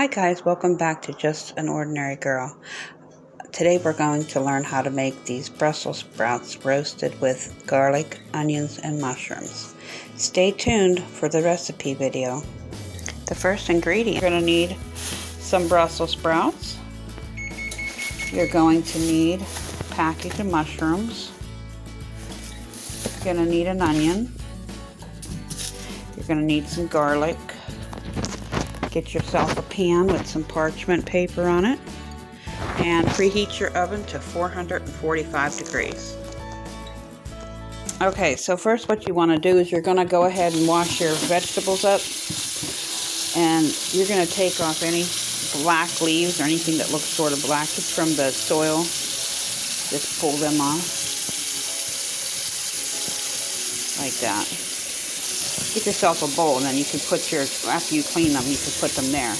Hi guys, welcome back to Just an Ordinary Girl. Today we're going to learn how to make these Brussels sprouts roasted with garlic, onions, and mushrooms. Stay tuned for the recipe video. The first ingredient, you're going to need some Brussels sprouts. You're going to need a package of mushrooms. You're going to need an onion. You're going to need some garlic. Get yourself a pan with some parchment paper on it and preheat your oven to 445 degrees. Okay, so first what you want to do is you're going to go ahead and wash your vegetables up, and you're going to take off any black leaves or anything that looks sort of black just from the soil. Just pull them off like that. Get yourself a bowl, and then you can put your, after you clean them, you can put them there.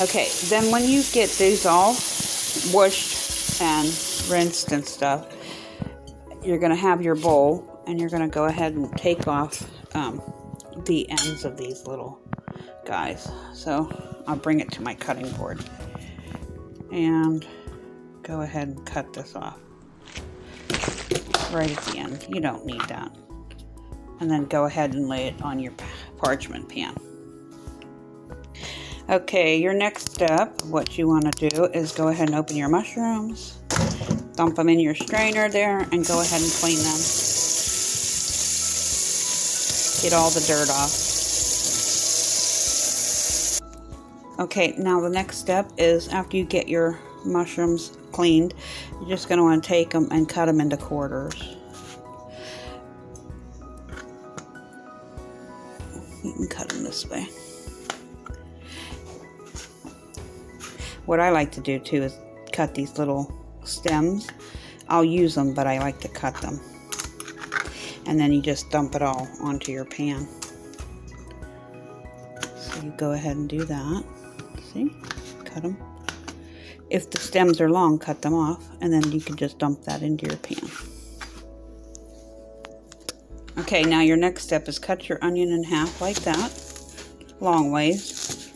Okay, then when you get these all washed and rinsed and stuff, you're going to have your bowl, and you're going to go ahead and take off the ends of these little guys. So I'll bring it to my cutting board and go ahead and cut this off. Right at the end. You don't need that. And then go ahead and lay it on your parchment pan. Okay, your next step, what you want to do is go ahead and open your mushrooms, dump them in your strainer there, and go ahead and clean them. Get all the dirt off. Okay, now the next step is after you get your mushrooms cleaned, you're just going to want to take them and cut them into quarters. You can cut them this way. What I like to do too is cut these little stems. I'll use them, but I like to cut them. And then you just dump it all onto your pan. So you go ahead and do that. See? Cut them. If the stems are long, cut them off, and then you can just dump that into your pan. Okay, now your next step is cut your onion in half like that, long ways,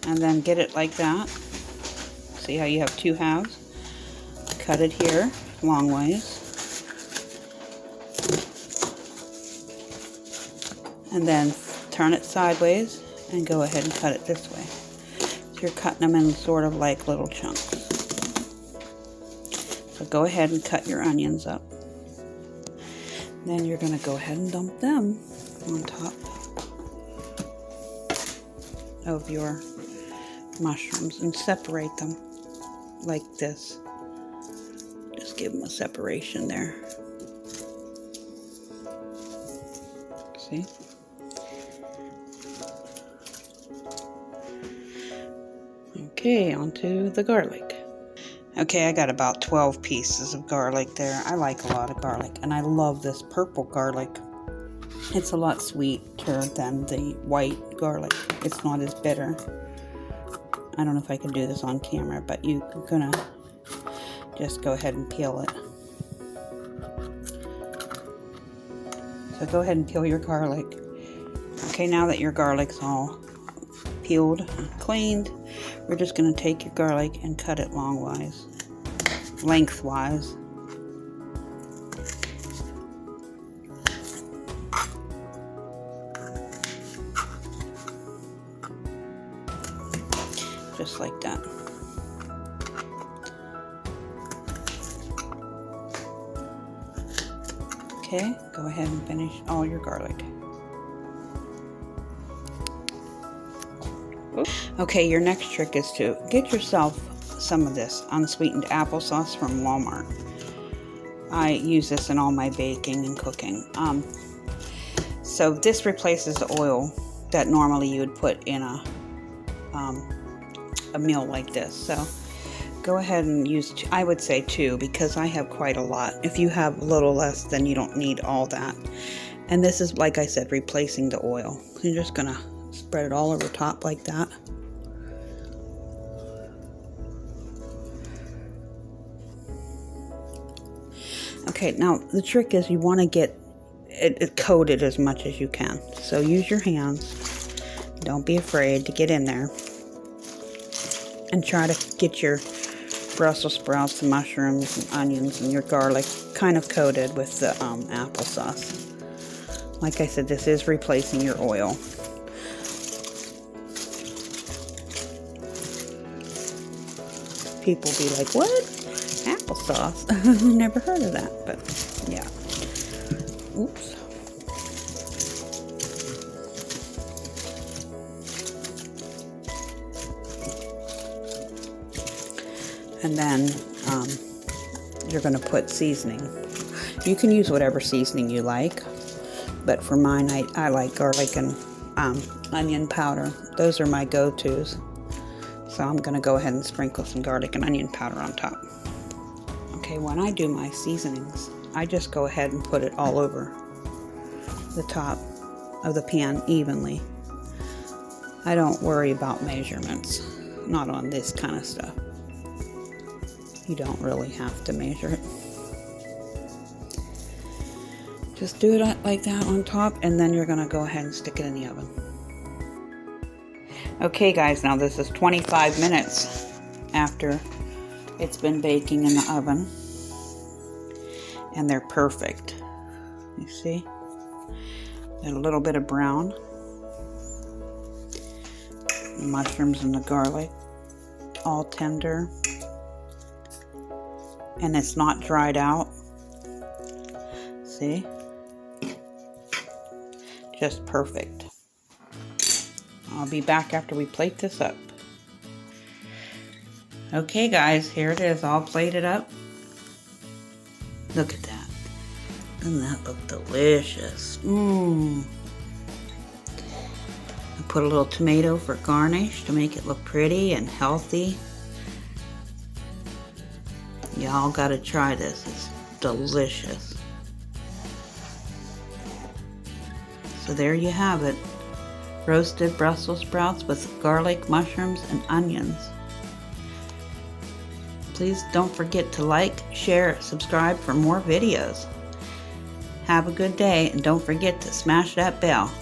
and then get it like that. See how you have two halves? Cut it here, long ways, and then turn it sideways and go ahead and cut it this way. You're cutting them in sort of like little chunks. So go ahead and cut your onions up. Then you're going to go ahead and dump them on top of your mushrooms and separate them like this. Just give them a separation there. See? Okay, onto the garlic. Okay, I got about 12 pieces of garlic there. I like a lot of garlic, and I love this purple garlic. It's a lot sweeter than the white garlic. It's not as bitter. I don't know if I can do this on camera, but you're gonna just go ahead and peel it. So go ahead and peel your garlic. Okay, now that your garlic's all peeled and cleaned, we're just going to take your garlic and cut it lengthwise. Just like that. Okay, go ahead and finish all your garlic. Okay, your next trick is to get yourself some of this unsweetened applesauce from Walmart. I use this in all my baking and cooking. So this replaces the oil that normally you would put in a meal like this. So go ahead and use, I would say 2, because I have quite a lot. If you have a little less, then you don't need all that. And this is, like I said, replacing the oil. You're just going to spread it all over top like that. Okay, now the trick is you want to get it coated as much as you can. So use your hands Don't be afraid to get in there and try to get your Brussels sprouts and mushrooms and onions and your garlic kind of coated with the applesauce. Like I said, this is replacing your oil. People be like, what? Applesauce? Never heard of that, but yeah. Oops. And then you're going to put seasoning. You can use whatever seasoning you like, but for mine, I like garlic and onion powder. Those are my go-tos. So I'm going to go ahead and sprinkle some garlic and onion powder on top. Okay, when I do my seasonings, I just go ahead and put it all over the top of the pan evenly. I don't worry about measurements, not on this kind of stuff. You don't really have to measure it. Just do it like that on top, and then you're going to go ahead and stick it in the oven. Okay guys, now this is 25 minutes after it's been baking in the oven, and they're perfect. You see? Got a little bit of brown. The mushrooms and the garlic, all tender. And it's not dried out. See? Just perfect. I'll be back after we plate this up. Okay guys, here it is, all plated up. Look at that. Doesn't that look delicious? I put a little tomato for garnish to make it look pretty and healthy. Y'all gotta try this. It's delicious. So there you have it. Roasted Brussels sprouts with garlic, mushrooms, and onions. Please don't forget to like, share, subscribe for more videos. Have a good day, and don't forget to smash that bell.